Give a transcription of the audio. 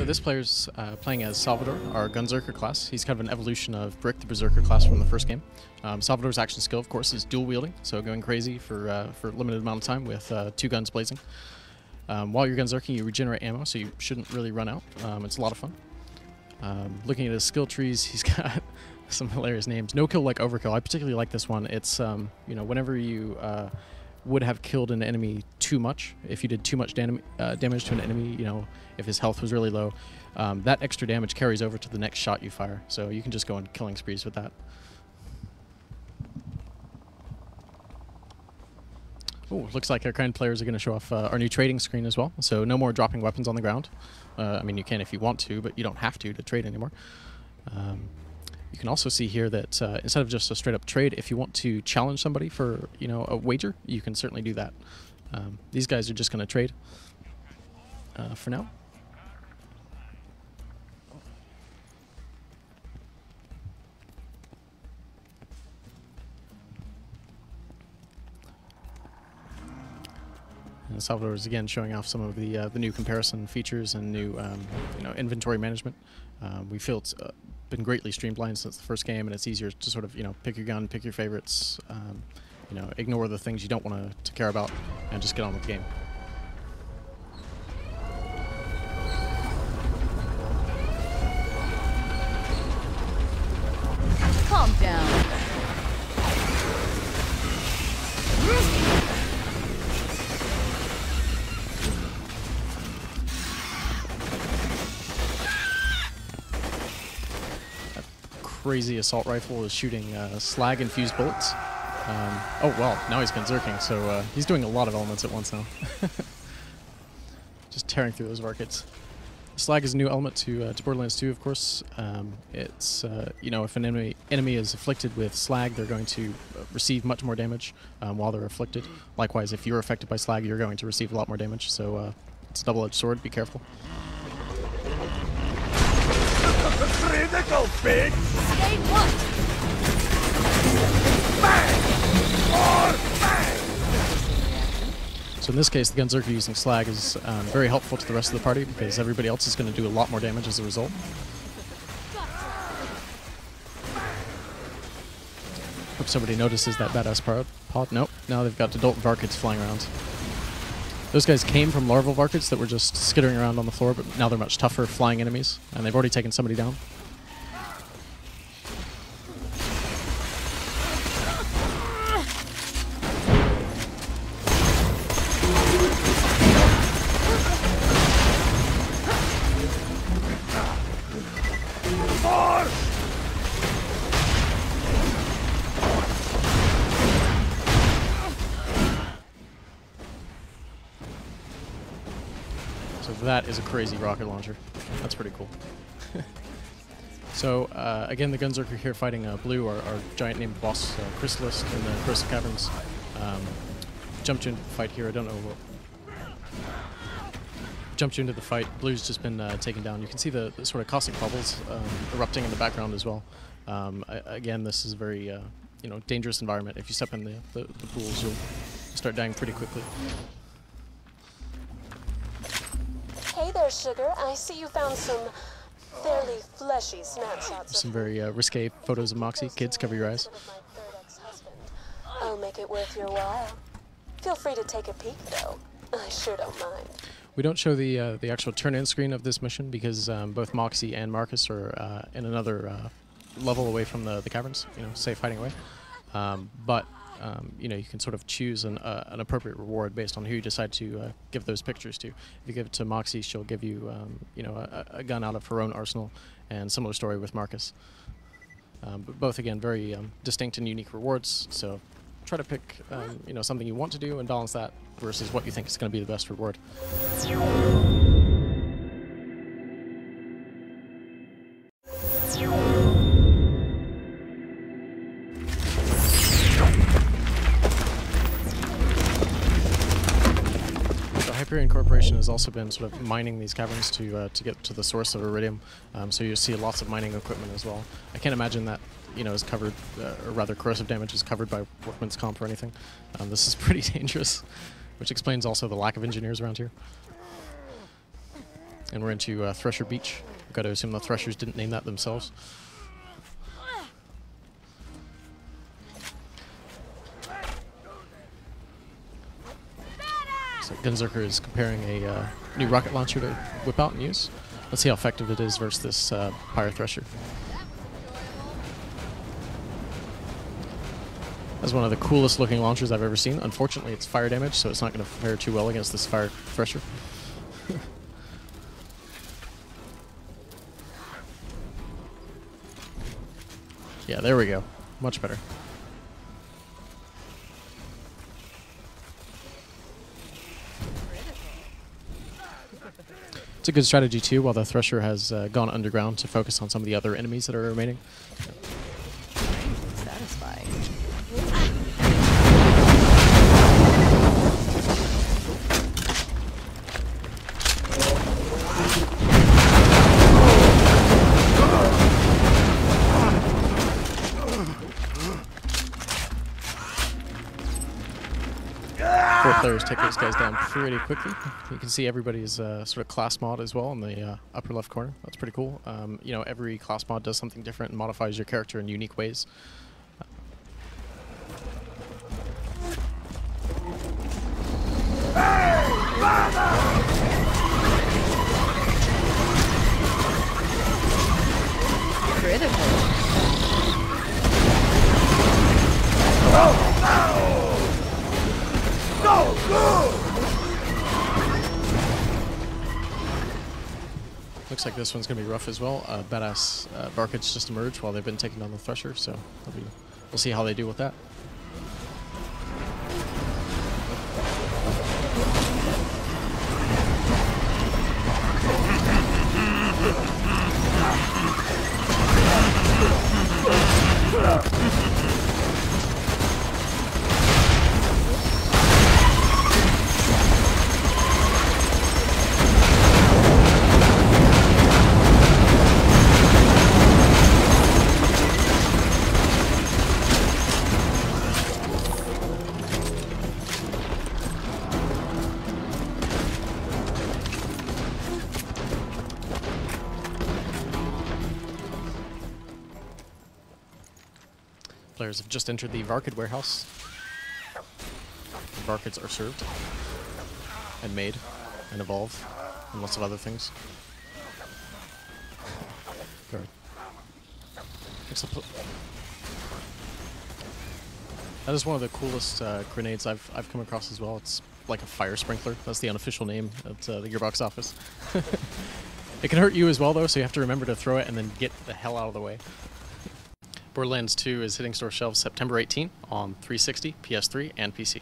So this player's playing as Salvador, our Gunzerker class. He's kind of an evolution of Brick, the Berserker class from the first game. Salvador's action skill, of course, is dual wielding, so going crazy for a limited amount of time with 2 guns blazing. While you're Gunzerking, you regenerate ammo, so you shouldn't really run out. It's a lot of fun. Looking at his skill trees, he's got some hilarious names. No kill like overkill. I particularly like this one. It's you know, whenever you would have killed an enemy too much, if you did too much damage to an enemy, you know, if his health was really low, that extra damage carries over to the next shot you fire. So you can just go on killing sprees with that. Oh, looks like our kind players are going to show off our new trading screen as well. So no more dropping weapons on the ground. I mean, you can if you want to, but you don't have to trade anymore. You can also see here that instead of just a straight up trade, if you want to challenge somebody for, you know, a wager, you can certainly do that. These guys are just going to trade for now. And Salvador is again showing off some of the new comparison features and new you know, inventory management. We feel it's been greatly streamlined since the first game, and it's easier to sort of, you know, pick your gun, pick your favorites, you know, ignore the things you don't want to care about, and just get on with the game. Calm down. Crazy assault rifle is shooting slag-infused bullets. Oh, well, now he's Gunzerking, so he's doing a lot of elements at once now. Just tearing through those rockets. Slag is a new element to Borderlands 2, of course. It's, you know, if an enemy is afflicted with slag, they're going to receive much more damage while they're afflicted. Likewise, if you're affected by slag, you're going to receive a lot more damage, so it's a double-edged sword. Be careful. Critical, bitch! Stay what? Bang! Or bang! So in this case, the Gunzerker using slag is very helpful to the rest of the party because everybody else is going to do a lot more damage as a result. Hope somebody notices that badass pod. Nope, now they've got adult Varkids flying around. Those guys came from larval Varkids that were just skittering around on the floor, but now they're much tougher flying enemies, and they've already taken somebody down. So that is a crazy rocket launcher. That's pretty cool. So again, the Gunzerker here fighting Blue, our giant named boss, Chrysalis in the Corrosive Caverns. Jumped into the fight here. I don't know what. Jumped into the fight. Blue's just been taken down. You can see the sort of caustic bubbles erupting in the background as well. Again, this is a very you know, dangerous environment. If you step in the pools, you'll start dying pretty quickly. Hey there, Sugar. I see you found some fairly fleshy snapshots. Some very risque photos of Moxie. Kids, cover your eyes. I'll make it worth your while. Feel free to take a peek, though. I sure don't mind. We don't show the actual turn-in screen of this mission because both Moxie and Marcus are in another level away from the caverns, you know, safe hiding away. But you know, you can sort of choose an appropriate reward based on who you decide to give those pictures to. If you give it to Moxie, she'll give you, you know, a gun out of her own arsenal, and similar story with Marcus. But both, again, very distinct and unique rewards, so try to pick, you know, something you want to do and balance that versus what you think is going to be the best reward. Hyperion Corporation has also been sort of mining these caverns to get to the source of iridium, so you see lots of mining equipment as well. I can't imagine that, you know, is covered, or rather corrosive damage is covered by workman's comp or anything. This is pretty dangerous, which explains also the lack of engineers around here. And we're into Thresher Beach. I've got to assume the Threshers didn't name that themselves. So Gunzerker is comparing a new rocket launcher to whip out and use. Let's see how effective it is versus this Pyre Thresher. That's one of the coolest looking launchers I've ever seen. Unfortunately, it's fire damage, so it's not going to fare too well against this Fire Thresher. Yeah, there we go. Much better. It's a good strategy too, while the Thresher has gone underground to focus on some of the other enemies that are remaining. Satisfying. Four players take those guys down pretty quickly. You can see everybody's sort of class mod as well in the upper left corner. That's pretty cool. You know, every class mod does something different and modifies your character in unique ways. Critical. So good! Looks like this one's going to be rough as well. Badass Varkids just emerged while they've been taking down the Thresher, so we'll see how they do with that. Players have just entered the Varkid warehouse. The Varkids are served and made and evolve and lots of other things. Good. That is one of the coolest grenades I've come across as well. It's like a fire sprinkler. That's the unofficial name at the Gearbox office. It can hurt you as well though, so you have to remember to throw it and then get the hell out of the way. Borderlands 2 is hitting store shelves September 18 on 360, PS3, and PC.